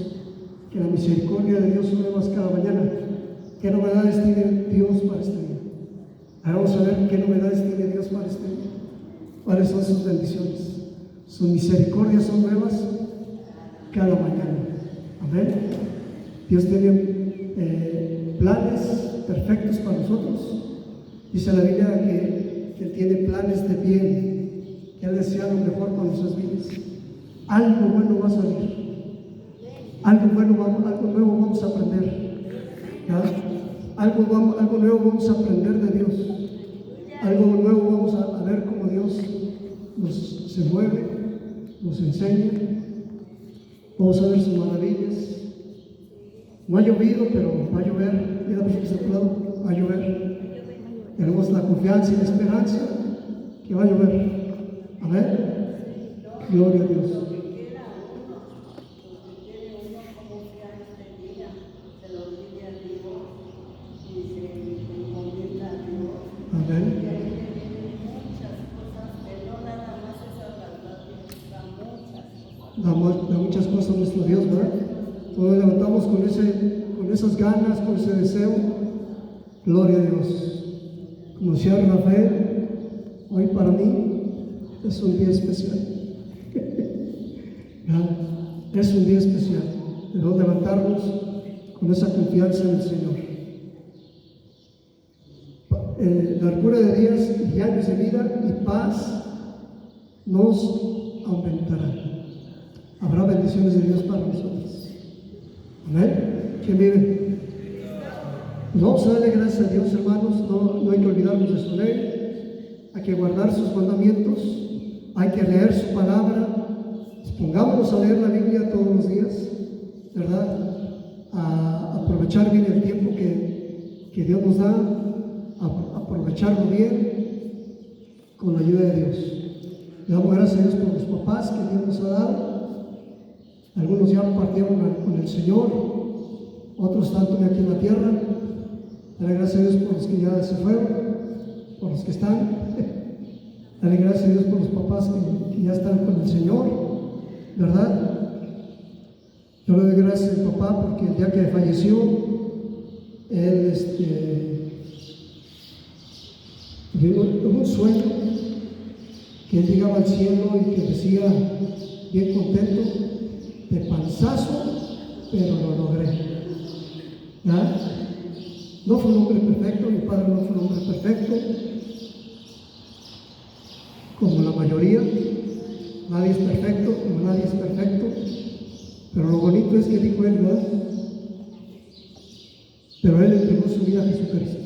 Que la misericordia de Dios son nuevas cada mañana. ¿Qué novedades tiene Dios para este día? Ahora vamos a ver qué novedades tiene Dios para este día. ¿Cuáles son sus bendiciones? Sus misericordias son nuevas cada mañana. Amén. Dios tiene planes perfectos para nosotros. Dice la Biblia que Él tiene planes de bien, que Él desea lo mejor para nuestras vidas. Algo bueno va a salir. Algo nuevo vamos a aprender. ¿Ya? Algo nuevo vamos a aprender de Dios. Algo nuevo vamos a ver cómo Dios se mueve, nos enseña. Vamos a ver sus maravillas. No ha llovido, pero va a llover. Mira, va a llover. Tenemos la confianza y la esperanza que va a llover. Amén. Gloria a Dios. Amén. Da muchas cosas a nuestro Dios, ¿verdad? Nos levantamos con esas ganas, con ese deseo. Gloria a Dios. Como decía Rafael, hoy para mí es un día especial. Es un día especial. Debemos levantarnos con esa confianza en el Señor. Largura de días y años de vida y paz nos aumentará. Habrá bendiciones de Dios para nosotros. Amén. ¿Quién vive? Pues vamos a darle gracias a Dios, hermanos. No hay que olvidarnos de su ley. Hay que guardar sus mandamientos. Hay que leer su palabra. Pongámonos a leer la Biblia todos los días, ¿verdad? A aprovechar bien el tiempo que Dios nos da, a aprovecharlo bien con la ayuda de Dios. Le damos gracias a Dios por los papás que Dios nos ha dado. Algunos ya partieron con el Señor, otros están todavía aquí en la tierra. Dale gracias a Dios por los que ya se fueron, por los que están. Dale gracias a Dios por los papás que ya están con el Señor, ¿verdad? Yo le doy gracias al papá porque el día que falleció, él tuvo un sueño que él llegaba al cielo y que decía, bien contento, de panzazo, pero lo logré. ¿Ya? No fue un hombre perfecto, mi padre no fue un hombre perfecto, como la mayoría. Nadie es perfecto, como nadie es perfecto. Pero lo bonito es que dijo él, ¿verdad? Pero él entregó su vida a Jesucristo.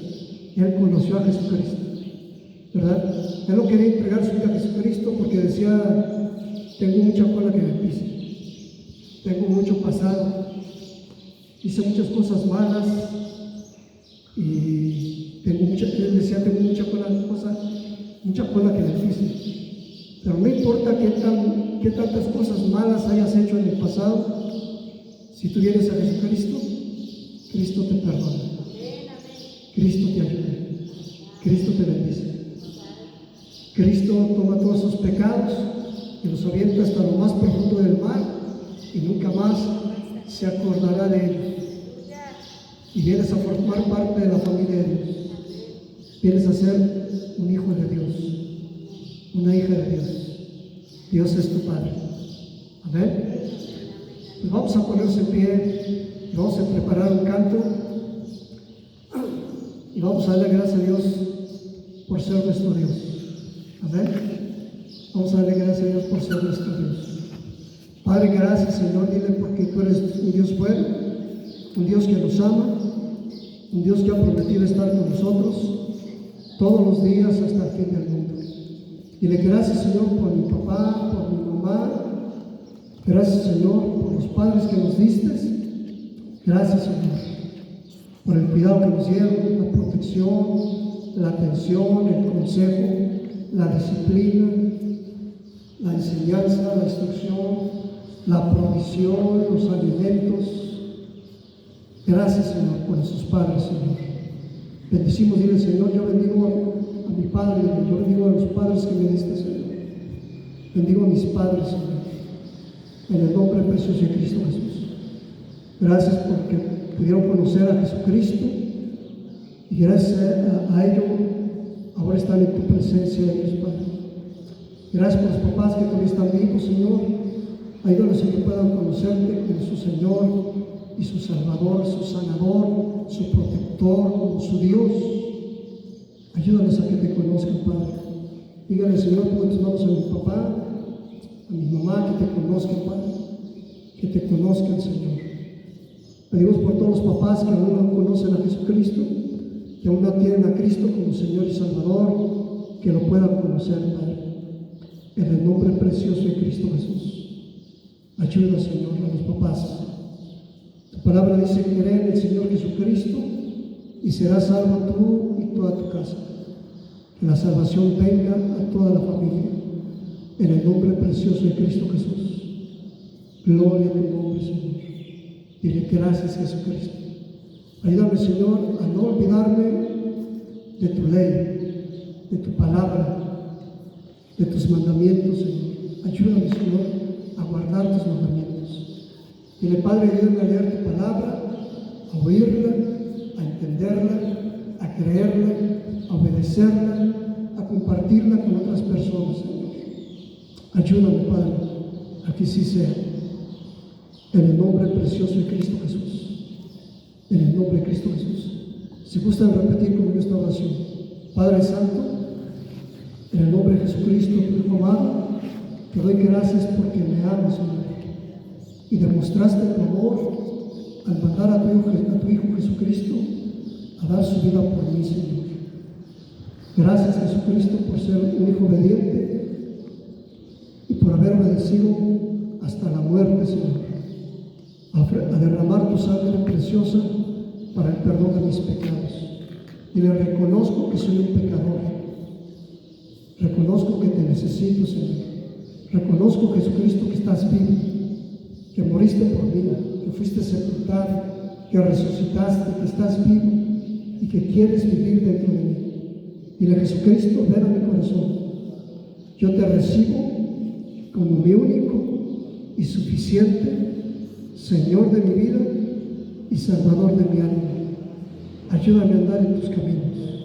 Él conoció a Jesucristo. ¿verdad? Él no quería entregar su vida a Jesucristo porque decía, tengo mucha cola que me pise, tengo mucho pasado, hice muchas cosas malas y él decía, tengo mucha cola que me pise. Pero no importa qué tantas cosas malas hayas hecho en el pasado, si tú vienes a Jesucristo, Cristo te perdona, Cristo te ayuda, Cristo te bendice. Cristo toma todos esos pecados y los avienta hasta lo más profundo del mar y nunca más se acordará de ellos. Y vienes a formar parte de la familia de Dios. Vienes a ser un hijo de Dios, una hija de Dios. Dios es tu Padre. Amén. Pues vamos a ponerse en pie y vamos a preparar un canto y vamos a darle gracias a Dios por ser nuestro Dios. Amén. Vamos a darle gracias a Dios por ser nuestro Dios. Padre, gracias, Señor, dile porque tú eres un Dios bueno, un Dios que nos ama, un Dios que ha prometido estar con nosotros todos los días hasta el fin del mundo. Dile gracias, Señor, por mi papá, por mi mamá. Gracias, Señor, por los padres que nos diste. Gracias, Señor, por el cuidado que nos dieron, la protección, la atención, el consejo, la disciplina, la enseñanza, la instrucción, la provisión, los alimentos. Gracias, Señor, por esos padres, Señor. Bendecimos, dile, Señor, yo bendigo a mi Padre, yo bendigo a los padres que me diste, Señor. Bendigo a mis padres, Señor, en el nombre precioso de Cristo Jesús. Gracias porque pudieron conocer a Jesucristo y gracias a ello ahora están en tu presencia, Dios Padre. Gracias por los papás que todavía están vivos, Señor. Ayúdanos a que puedan conocerte como su Señor y su Salvador, su sanador, su protector, como su Dios. Ayúdanos a que te conozcan, Padre. Dígale, Señor, pongo tus manos a mi papá, a mi mamá, que te conozcan, Padre. Que te conozcan, Señor. Pedimos por todos los papás que aún no conocen a Jesucristo, que aún no tienen a Cristo como Señor y Salvador, que lo puedan conocer, Padre. En el nombre precioso de Cristo Jesús. Ayuda, Señor, a los papás. Tu palabra dice, cree en el Señor Jesucristo y serás salvo tú y toda tu casa. Que la salvación venga a toda la familia. En el nombre precioso de Cristo Jesús. Gloria a tu nombre, Señor. Dile gracias, Jesucristo. Ayúdame, Señor, a no olvidarme de tu ley, de tu palabra, de tus mandamientos, Señor. Ayúdame, Señor, a guardar tus mandamientos. Dile, Padre, ayúdame a leer tu palabra, a oírla, a entenderla, a creerla, a obedecerla, a compartirla con otras personas, Señor. Ayúdame, Padre, a que sí sea. En el nombre precioso de Cristo Jesús. En el nombre de Cristo Jesús. Si gustan repetir conmigo esta oración. Padre Santo, en el nombre de Jesucristo, tu Hijo amado, te doy gracias porque me amas, Señor. Y demostraste tu amor al mandar a tu Hijo Jesucristo a dar su vida por mí, Señor. Gracias, Jesucristo, por ser un hijo obediente y por haber obedecido hasta la muerte, Señor. A derramar tu sangre preciosa para el perdón de mis pecados. Y le reconozco que soy un pecador. Reconozco que te necesito, Señor. Reconozco, Jesucristo, que estás vivo, que moriste por mí, que fuiste sepultado, que resucitaste, que estás vivo y que quieres vivir dentro de mí. Dile, Jesucristo, ven a mi corazón. Yo te recibo como mi único y suficiente Señor de mi vida y Salvador de mi alma. Ayúdame a andar en tus caminos.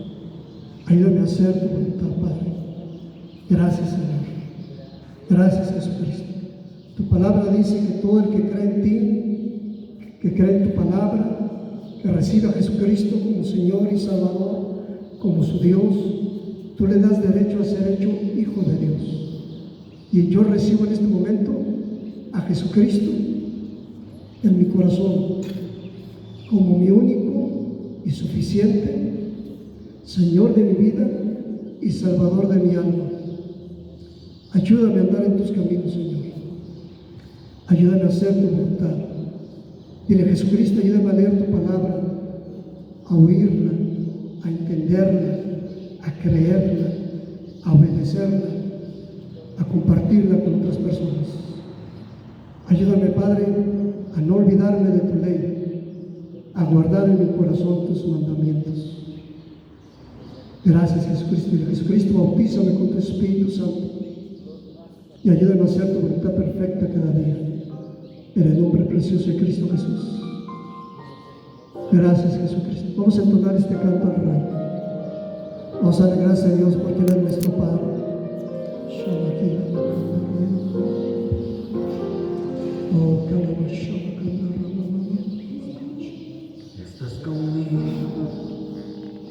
Ayúdame a hacer tu voluntad, Padre. Gracias, Señor. Gracias, Jesucristo. Tu palabra dice que todo el que cree en ti, que cree en tu palabra, que reciba a Jesucristo como Señor y Salvador, como su Dios, tú le das derecho a ser hecho hijo de Dios. Y yo recibo en este momento a Jesucristo en mi corazón como mi único y suficiente Señor de mi vida y Salvador de mi alma. Ayúdame a andar en tus caminos, Señor. Ayúdame a hacer tu voluntad. Dile, Jesucristo, ayúdame a leer tu palabra, a oírla, a entenderla, a creerla, a obedecerla, a compartirla con otras personas. Ayúdame, Padre, a no olvidarme de tu ley, a guardar en mi corazón tus mandamientos. Gracias, Jesucristo. Y Jesucristo, bautízame con tu Espíritu Santo y ayúdame a hacer tu voluntad perfecta cada día. En el nombre precioso de Cristo Jesús. Gracias, Jesucristo. Vamos a entonar este canto al Rey. Vamos a dar gracias a Dios porque Él es nuestro Padre. Estás conmigo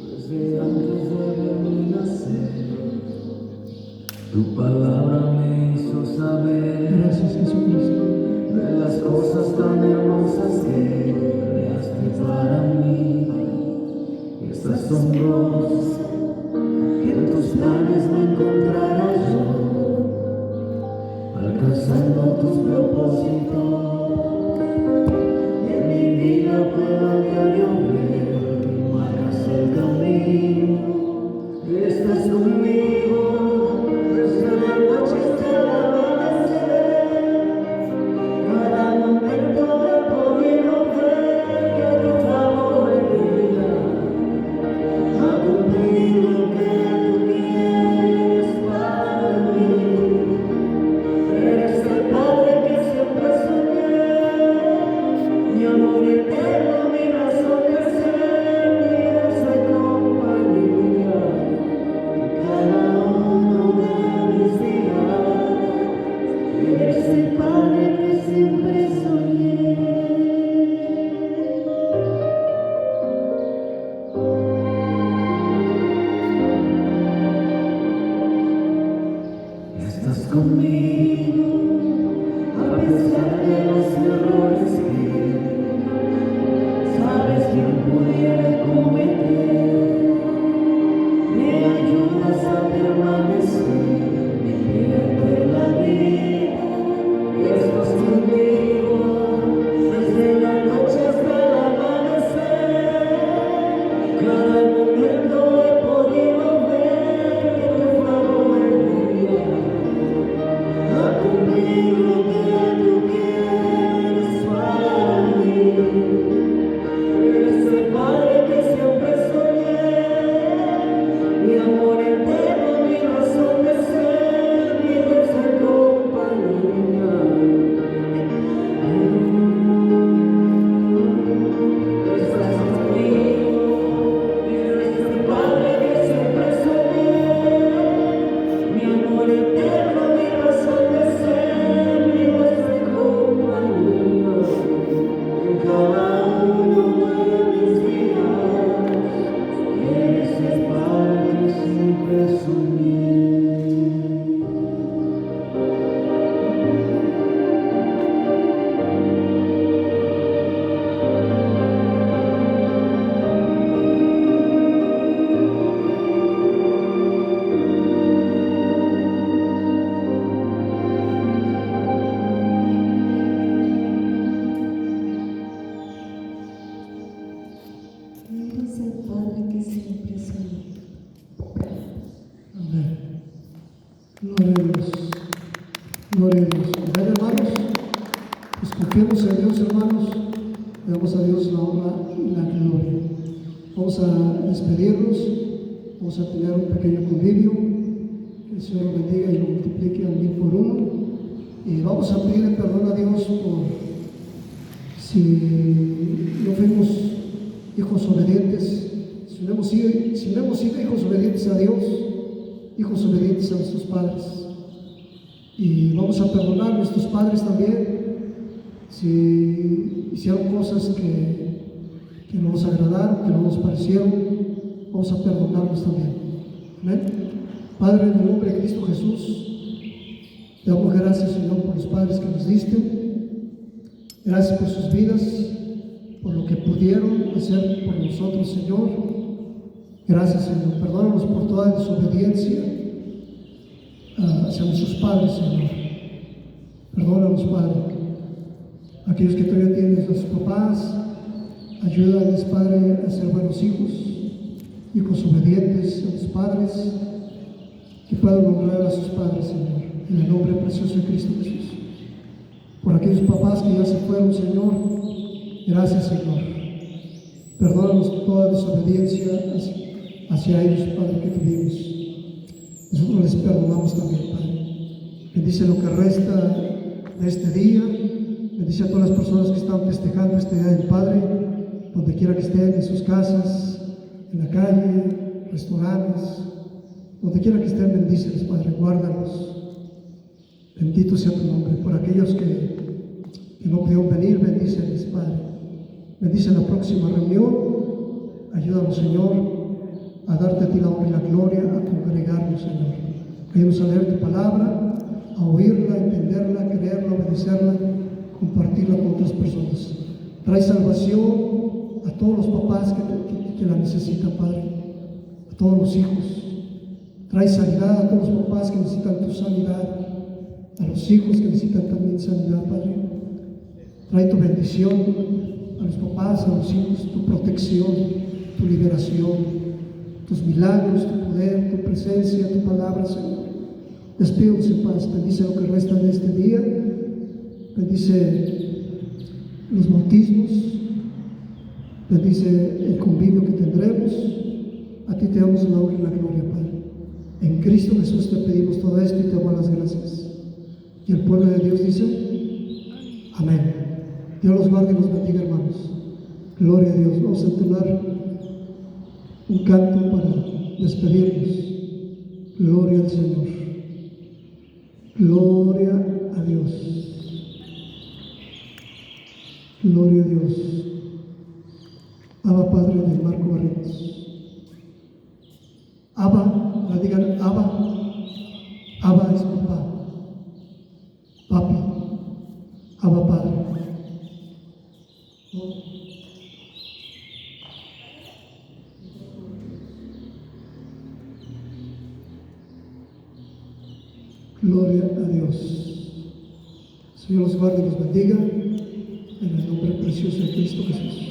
desde antes de mi nacer. Tu palabra me hizo saber Gracias, Jesucristo. de las cosas tan hermosas que creaste para mí. Es asombroso que en tus planes me encontrara yo, alcanzando tus propósitos. En mi vida puedo a diario ver, marcas el camino. Estás conmigo desde la noche hasta el amanecer. Cada momento he podido ver que tu favor en mi vida ha cumplido lo que tú quieres para mí. Eres el Padre que siempre soñé, mi amor eterno, mi razón de ser, mi dulce compañía en cada uno de mis días. Eres el Padre que siempre soñé. Estás conmigo a pesar de los errores que sabes que pudiera cometer. Me ayudas a permanecer fiel de la vida. Estás conmigo desde la noche hasta el amanecer. Cada momento he podido ver que tu favor en mi vida a cumplir lo que tú quieres para mí. Eres el Padre que siempre soñé, mi amor eterno, mi razón de ser, mi dulce compañía. Estás conmigo, eres el Padre que siempre soñé, mi amor eterno, mi razón de ser, mi dulce compañía. En cada uno de mis días, eres el Padre que siempre soñé. Eres el Padre que siempre soñé. Amén. Gloria a Dios. Gloria a Dios. Amén, hermanos. Pues confiemos en Dios, hermanos. Le damos a Dios la honra y la gloria. Vamos a despedirnos. Vamos a tener un pequeño convivio. Que el Señor lo bendiga y lo multiplique al 1000 por 1. Y vamos a pedirle perdón a Dios por si no fuimos hijos obedientes, si no hemos sido hijos obedientes a Dios, hijos obedientes a nuestros padres. Y vamos a perdonar a nuestros padres también, si hicieron cosas que no nos agradaron, que no nos parecieron, vamos a perdonarlos también. Amén. Padre, en el nombre de Cristo Jesús, te damos gracias, Señor, por los padres que nos diste. Gracias por sus vidas, por lo que pudieron hacer por nosotros, Señor. Gracias, Señor. Perdónanos por toda desobediencia hacia nuestros padres, Señor. Perdónanos, Padre. Aquellos que todavía tienen a sus papás, ayúdales, Padre, a ser buenos hijos obedientes a los padres, que puedan honrar a sus padres, Señor, en el nombre precioso de Cristo Jesús. Por aquellos papás que ya se fueron, Señor, gracias, Señor. Perdónanos toda desobediencia hacia ellos, Padre, que tuvimos. Nosotros les perdonamos también, Padre. Bendice lo que resta de este día. Bendice a todas las personas que están festejando este Día del Padre, donde quiera que estén, en sus casas, en la calle, restaurantes, donde quiera que estén, bendíceles, Padre, guárdalos. Bendito sea tu nombre. Por aquellos que no pudieron venir, bendíceles, Padre. Bendice la próxima reunión. Ayúdanos, Señor, a darte a ti la honra y la gloria, a congregarnos, Señor. Ayúdanos a leer tu palabra, a oírla, a entenderla, a creerla, a obedecerla, compartirla con otras personas. Trae salvación a todos los papás que la necesitan, Padre, a todos los hijos. Trae sanidad a todos los papás que necesitan tu sanidad, a los hijos que necesitan también sanidad, Padre. Trae tu bendición a los papás, a los hijos, tu protección, tu liberación, tus milagros, tu poder, tu presencia, tu palabra, Señor. Despídenos en paz. Bendice lo que resta de este día. Bendice los bautismos. Bendice el convivio que tendremos. A ti te damos la honra y la gloria, Padre. En Cristo Jesús te pedimos todo esto y te damos las gracias. Y el pueblo de Dios dice: amén. Dios los guarde y los bendiga, hermanos. Gloria a Dios. Vamos a entonar un canto para despedirnos. Gloria al Señor. Gloria a Dios. Gloria a Dios. Abba, Padre de Marco Barrientos. Abba, la digan Abba. Abba es papá. Papi. Abba, Padre. Gloria a Dios. Señor los guarde y los bendiga en el nombre precioso de Cristo Jesús.